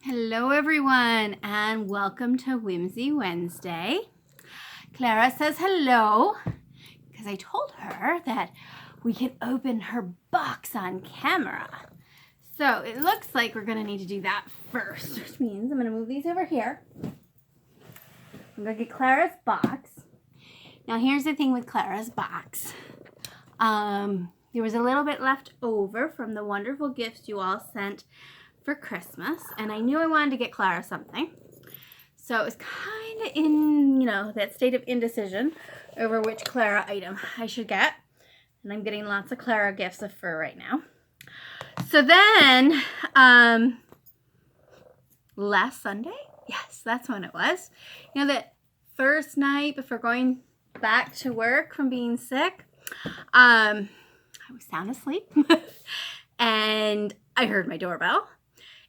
Hello everyone and welcome to Whimsy Wednesday. Clara says hello because I told her that we could open her box on camera. So it looks like we're going to need to do that first, which means I'm going to move these over here. I'm going to get Clara's box. Now here's the thing with Clara's box. There was a little bit left over from the wonderful gifts you all sent for Christmas, and I knew I wanted to get Clara something. So it was kind of in, that state of indecision over which Clara item I should get. And I'm getting lots of Clara gifts of fur right now. So then, last Sunday, yes, that's when it was. That first night before going back to work from being sick, I was sound asleep and I heard my doorbell.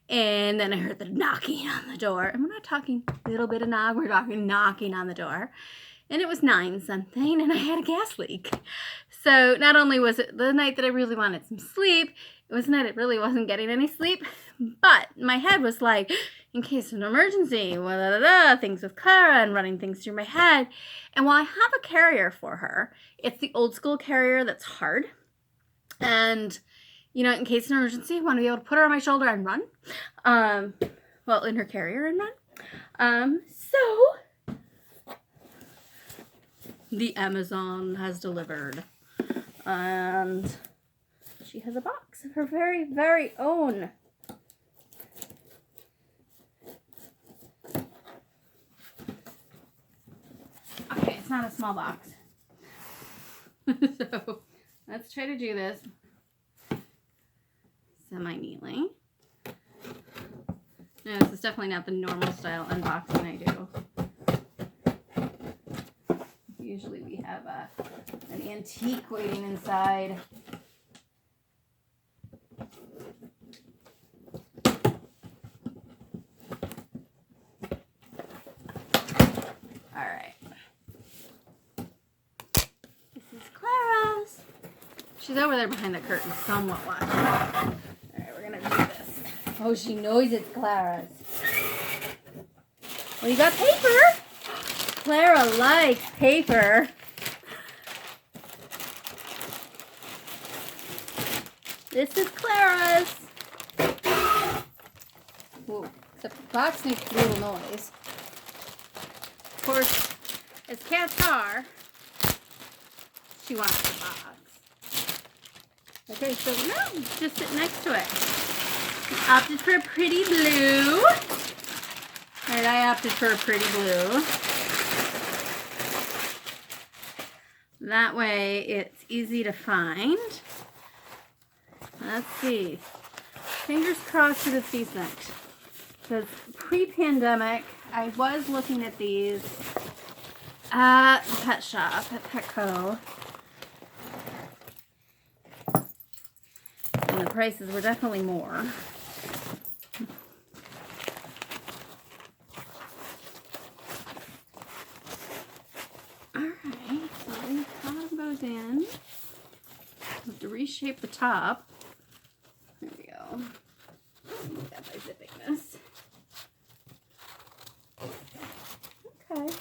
And then I heard the knocking on the door. And we're not talking a little bit of knock. We're talking knocking on the door. And it was 9 something. And I had a gas leak. So not only was it the night that I really wanted some sleep, it was the night I really wasn't getting any sleep. But my head was like, in case of an emergency, things with Clara and running things through my head. And while I have a carrier for her, it's the old school carrier that's hard. And in case of an emergency, I want to be able to put her on my shoulder and run. In her carrier and run. So the Amazon has delivered. And she has a box of her very, very own. Okay, it's not a small box. So let's try to do this semi-neatly. No, this is definitely not the normal style unboxing I do. Usually we have an antique waiting inside. Alright. This is Clara's. She's over there behind the curtain somewhat watching. Alright, we're gonna do this. Oh, she knows it's Clara's. Well, you got paper. Clara likes paper. This is Clara's. Whoa, except the box makes a little noise. Of course, as cats are, she wants the box. Okay, so no, just sit next to it. I opted for a pretty blue. Alright, I opted for a pretty blue. That way it's easy to find. Let's see. Fingers crossed that it's decent. Because pre-pandemic, I was looking at these at the pet shop, at Petco. And the prices were definitely more. Alright, so the top goes in. Have to reshape the top. There we go. Do that by zipping this. Okay.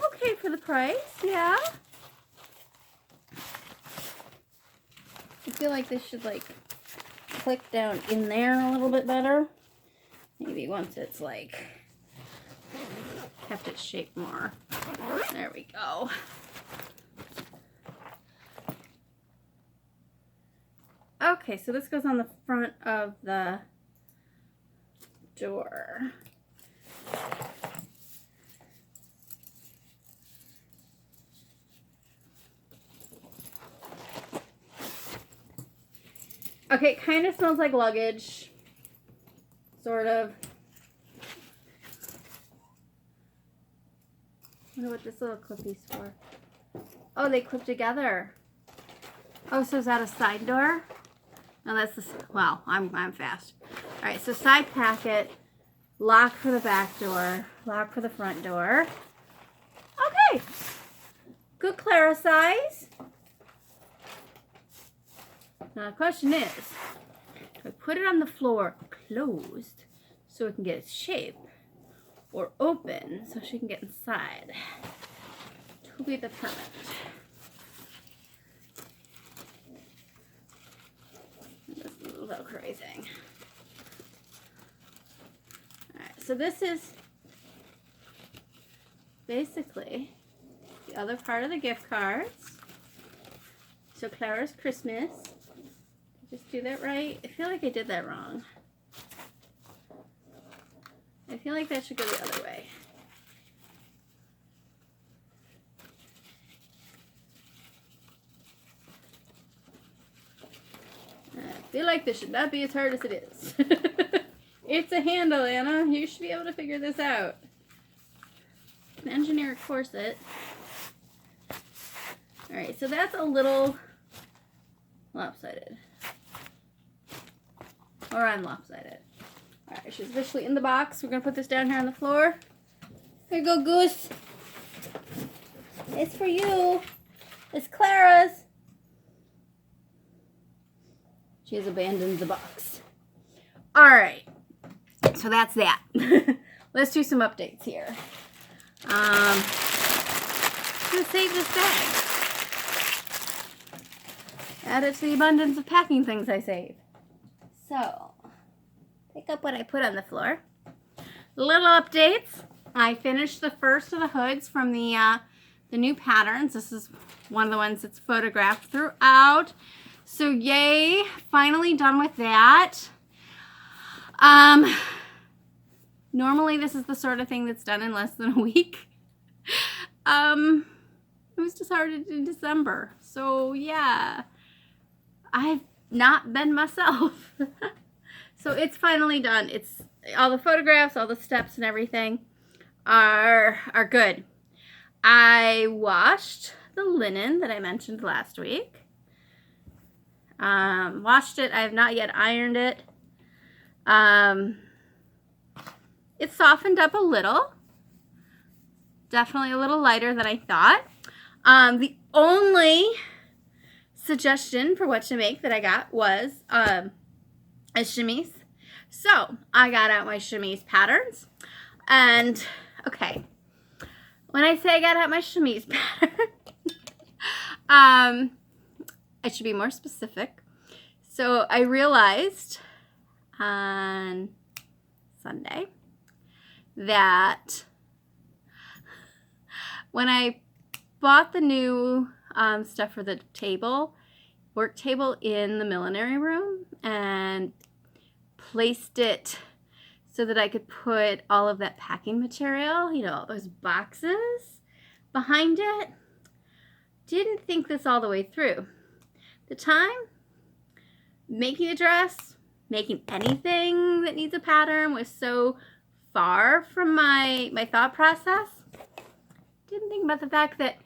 Okay for the price, yeah. I feel like this should click down in there a little bit better. Maybe once it's kept its shape more. There we go. Okay, so this goes on the front of the door. Okay, it kind of smells like luggage. Sort of. I wonder what this little clippy's for. Oh, they clip together. Oh, so is that a side door? No, that's the, wow, I'm fast. All right, so side packet, lock for the back door, lock for the front door. Okay, good Clara size. Now the question is, do I put it on the floor closed so it can get its shape, or open so she can get inside? To be determined. This little Velcro thing. Alright, so this is basically the other part of the gift cards. So Clara's Christmas. Did I just do that right? I feel like I did that wrong. I feel like that should go the other way. I feel like this should not be as hard as it is. It's a handle, Anna. You should be able to figure this out. An engineer corset. Alright, so that's a little lopsided. Or I'm lopsided. Alright, she's officially in the box. We're going to put this down here on the floor. Here you go, Goose. It's for you. It's Clara's. She has abandoned the box. Alright, so that's that. Let's do some updates here. I'm going to save this bag. Add it to the abundance of packing things I save. So, pick up what I put on the floor. Little updates. I finished the first of the hoods from the new patterns. This is one of the ones that's photographed throughout. So yay, finally done with that. Normally this is the sort of thing that's done in less than a week. It was just started in December. So yeah, I've not been myself. So it's finally done. It's all the photographs, all the steps and everything are good. I washed the linen that I mentioned last week. Washed it. I have not yet ironed it. It softened up a little. Definitely a little lighter than I thought. The only suggestion for what to make that I got was a chemise. So I got out my chemise patterns. And, okay, when I say I got out my chemise pattern, I should be more specific. So I realized on Sunday that when I bought the new stuff for the work table in the millinery room and placed it so that I could put all of that packing material, you know, all those boxes behind it, didn't think this all the way through. The time making a dress, making anything that needs a pattern was so far from my thought process. Didn't think about the fact that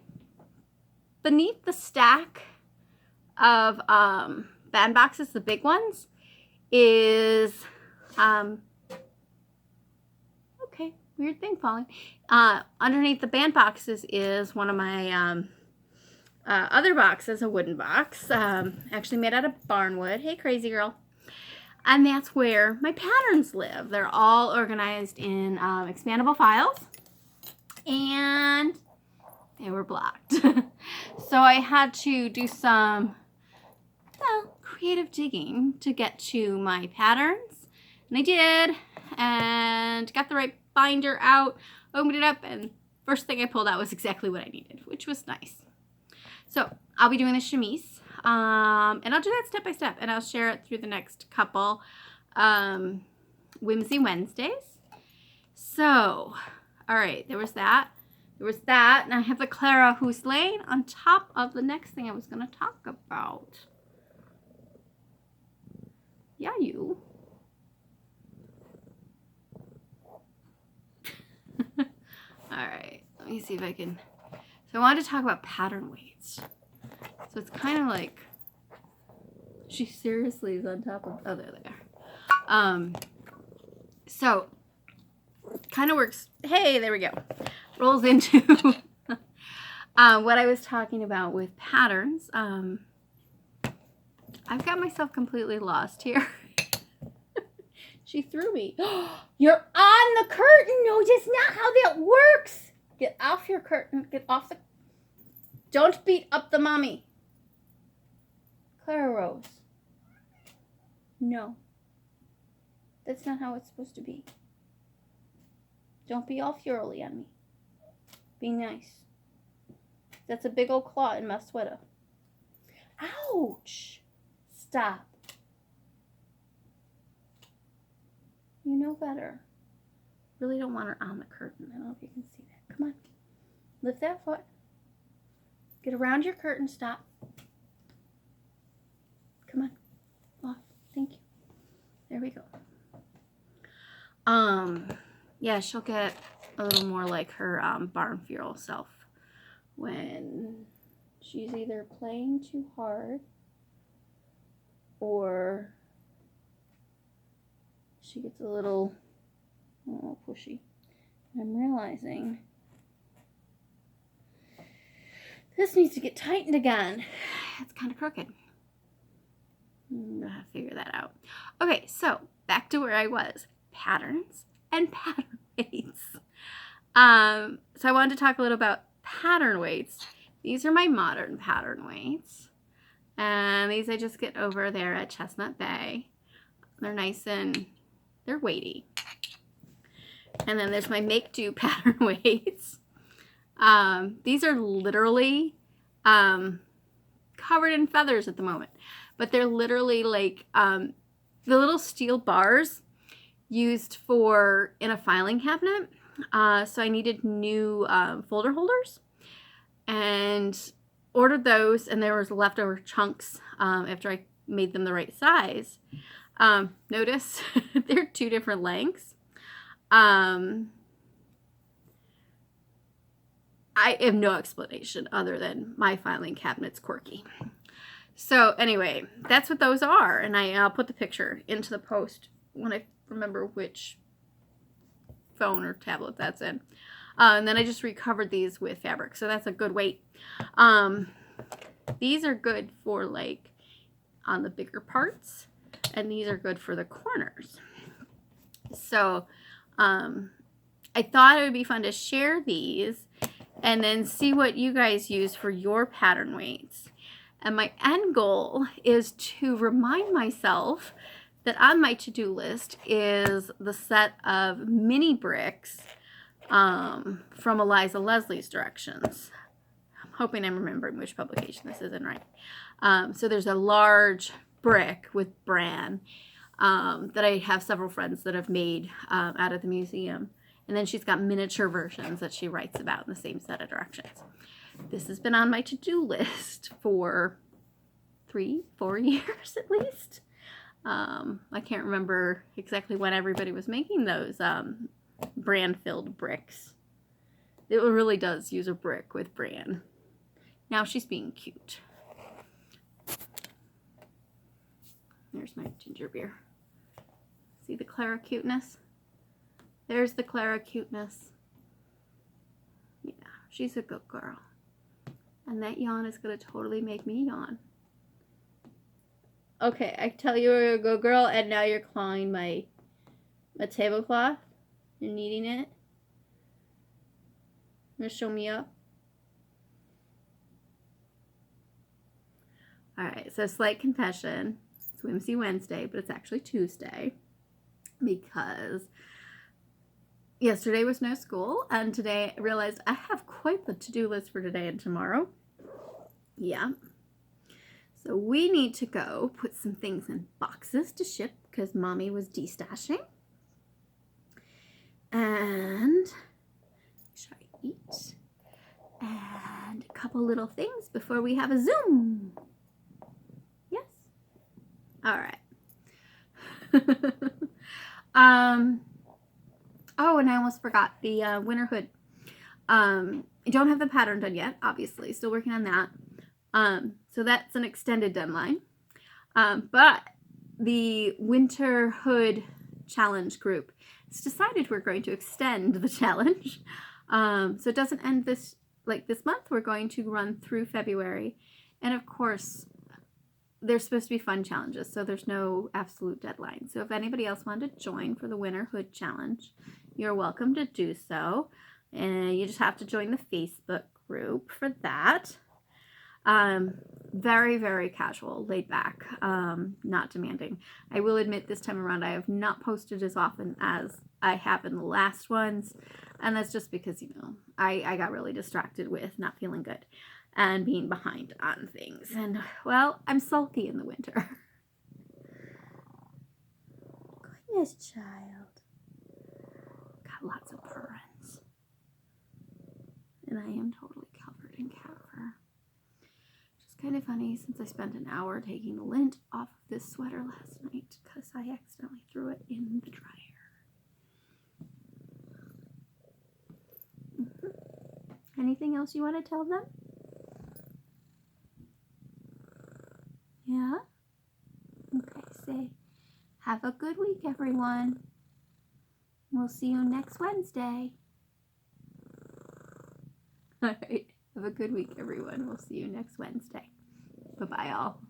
beneath the stack of bandboxes, the big ones, is okay, weird thing falling. Underneath the bandboxes is one of my other boxes, a wooden box, actually made out of barnwood. Hey, crazy girl. And that's where my patterns live. They're all organized in expandable files, and they were blocked. So I had to do some, well, creative digging to get to my patterns. And I did, and got the right binder out, opened it up, and first thing I pulled out was exactly what I needed, which was nice. So I'll be doing the chemise, and I'll do that step by step, and I'll share it through the next couple Whimsy Wednesdays. So, all right, there was that. And I have the Clara who's laying on top of the next thing I was going to talk about. Yeah, you. All right, let me see if I can. So I wanted to talk about pattern weights. So it's kind of like, she seriously is on top of, oh, there they are. So kind of works, hey, there we go. Rolls into what I was talking about with patterns. I've got myself completely lost here. She threw me. You're on the curtain. No, that's not how that works. Get off your curtain. Get off the... Don't beat up the mommy. Clara Rose. No. That's not how it's supposed to be. Don't be all furly on me. Be nice. That's a big old claw in my sweater. Ouch. Stop. You know better. Really don't want her on the curtain. I don't know if you can see that. Come on. Lift that foot. Get around your curtain. Stop. Come on. Off. Thank you. There we go. Yeah, she'll get a little more like her barn feral self when she's either playing too hard or she gets a little pushy. I'm realizing this needs to get tightened again. It's kind of crooked. I'm gonna have to figure that out. Okay, so back to where I was. Patterns and pattern weights. So I wanted to talk a little about pattern weights. These are my modern pattern weights. And these I just get over there at Chestnut Bay. They're nice and they're weighty. And then there's my make do pattern weights. These are literally covered in feathers at the moment. But they're literally like the little steel bars used for in a filing cabinet. So I needed new folder holders and ordered those, and there was leftover chunks after I made them the right size. Notice they're two different lengths. I have no explanation other than my filing cabinet's quirky. So anyway, that's what those are, and I'll put the picture into the post when I remember which phone or tablet that's in. And then I just recovered these with fabric, so that's a good weight. These are good for like on the bigger parts, and these are good for the corners. So I thought it would be fun to share these and then see what you guys use for your pattern weights. And my end goal is to remind myself that on my to-do list is the set of mini bricks from Eliza Leslie's directions. I'm hoping I'm remembering which publication this is in right. So there's a large brick with bran that I have several friends that have made out of the museum. And then she's got miniature versions that she writes about in the same set of directions. This has been on my to-do list for 3-4 years at least. I can't remember exactly when everybody was making those bran-filled bricks. It really does use a brick with bran. Now she's being cute. There's my ginger beer. See the Clara cuteness? There's the Clara cuteness. Yeah, she's a good girl. And that yawn is going to totally make me yawn. Okay, I tell you you're a good girl, and now you're clawing my tablecloth. You're kneading it. You're gonna show me up. Alright, so slight confession. It's Whimsy Wednesday, but it's actually Tuesday. Because yesterday was no school, and today I realized I have quite the to-do list for today and tomorrow. Yeah. So we need to go put some things in boxes to ship because Mommy was destashing. And should I eat? And a couple little things before we have a Zoom. Yes? All right. Oh, and I almost forgot the winter hood. I don't have the pattern done yet, obviously. Still working on that. So that's an extended deadline. But the winter hood challenge group has decided we're going to extend the challenge. So it doesn't end this month. We're going to run through February. And of course, they're supposed to be fun challenges, so there's no absolute deadline. So if anybody else wanted to join for the Winter Hood Challenge, you're welcome to do so. And you just have to join the Facebook group for that. Very, very casual, laid back, not demanding. I will admit this time around I have not posted as often as I have in the last ones, and that's just because, you know, I got really distracted with not feeling good and being behind on things. And, well, I'm sulky in the winter. Goodness, child. Got lots of purrs. And I am totally covered in cat fur. Which is kind of funny since I spent an hour taking the lint off of this sweater last night because I accidentally threw it in the dryer. Anything else you want to tell them? Yeah? Okay, say, have a good week, everyone. We'll see you next Wednesday. All right, have a good week, everyone. We'll see you next Wednesday. Bye-bye, all.